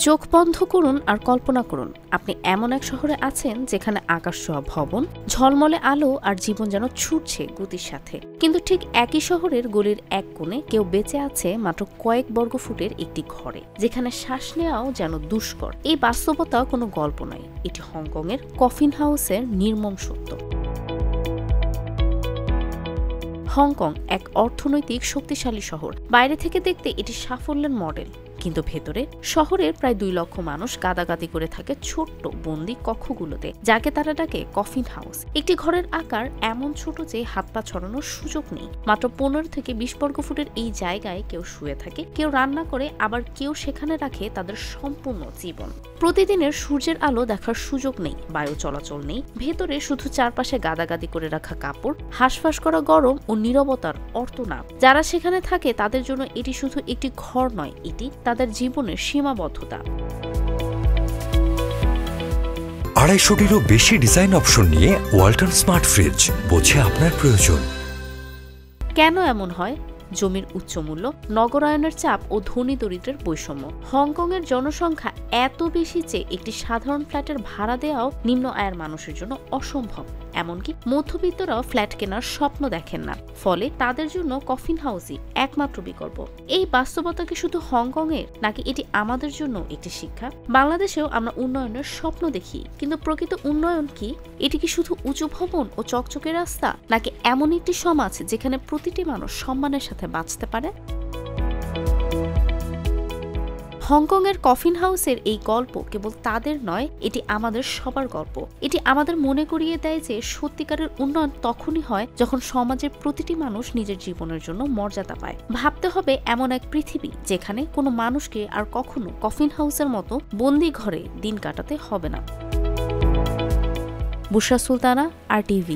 চোখ বন্ধ করুন আর কল্পনা করুন আপনি এমন এক শহরে আছেন যেখানে আকাশ ছোঁয়া ভবন, ঝলমলে আলো আর জীবন যেন ছুটছে গতির সাথে। কিন্তু ঠিক একই শহরের গলির এক কোণে কেউ বেঁচে আছে মাত্র কয়েক বর্গফুটের একটি ঘরে, যেখানে শ্বাস নেওয়াও যেন দুষ্কর। এই বাস্তবতা কোনো গল্প নয়, এটি হংকংয়ের কফিন হাউসের নির্মম সত্য। হংকং এক অর্থনৈতিক শক্তিশালী শহর। বাইরে থেকে দেখতে এটি সাফল্যের মডেল, কিন্তু ভেতরে শহরের প্রায় 2 লক্ষ মানুষ গাদাগাদি করে থাকে ছোট্ট বন্দি কক্ষগুলোতে, যাকে তারা ডাকে কফিন হাউস। একটি ঘরের আকার এমন ছোট যে হাত পা ছড়ানোর সুযোগ নেই। মাত্র 15 থেকে 20 বর্গফুটের এই জায়গায় কেউ শুয়ে থাকে, কেউ রান্না করে, আবার কেউ সেখানে রাখে তাদের সম্পূর্ণ জীবন। প্রতিদিনের সূর্যের আলো দেখার সুযোগ নেই, বায়ু চলাচল নেই, ভেতরে শুধু চারপাশে গাদাগাদি করে রাখা কাপড়, হাঁসফাঁস করা গরম ও নীরবতার অর্থনাদ। যারা সেখানে থাকে তাদের জন্য এটি শুধু একটি ঘর নয়, এটি তাদের জীবনের সীমাবদ্ধতা। 250-টিরও বেশি ডিজাইন অপশন নিয়ে ওয়ালটন স্মার্ট ফ্রিজ, বোঝে আপনার প্রয়োজন। কেন এমন হয়? জমির উচ্চ মূল্য, নগরায়নের চাপ ও ধনী দরিদ্রের বৈষম্য। হংকংয়ের জনসংখ্যা এত বেশি যে একটি সাধারণ ফ্ল্যাটের ভাড়া দেওয়াও নিম্ন আয়ের মানুষের জন্য অসম্ভব। এমনকি মধ্যবিত্তরাও ফ্ল্যাট কেনার স্বপ্ন দেখেন না, ফলে তাদের জন্য কফিন হাউসই একমাত্র বিকল্প। এই বাস্তবতা কি শুধু হংকংয়ের, নাকি এটি আমাদের জন্য একটি শিক্ষা? বাংলাদেশেও আমরা উন্নয়নের স্বপ্ন দেখি, কিন্তু প্রকৃত উন্নয়ন কি? এটি কি শুধু উঁচু ভবন ও চকচকে রাস্তা, নাকি এমন একটি সমাজ যেখানে প্রতিটি মানুষ সম্মানের সাথে বাঁচতে পারে? হংকংয়ের কফিন হাউসের এই গল্প কেবল তাদের নয়, এটি আমাদের সবার গল্প। এটি আমাদের মনে করিয়ে দেয় যে সত্যিকারের উন্নয়ন তখনই হয় যখন সমাজের প্রতিটি মানুষ নিজের জীবনের জন্য মর্যাদা পায়। ভাবতে হবে এমন এক পৃথিবী যেখানে কোনো মানুষকে আর কখনো কফিন হাউসের মতো বন্দি ঘরে দিন কাটাতে হবে না। বুশরা সুলতানা, RTV।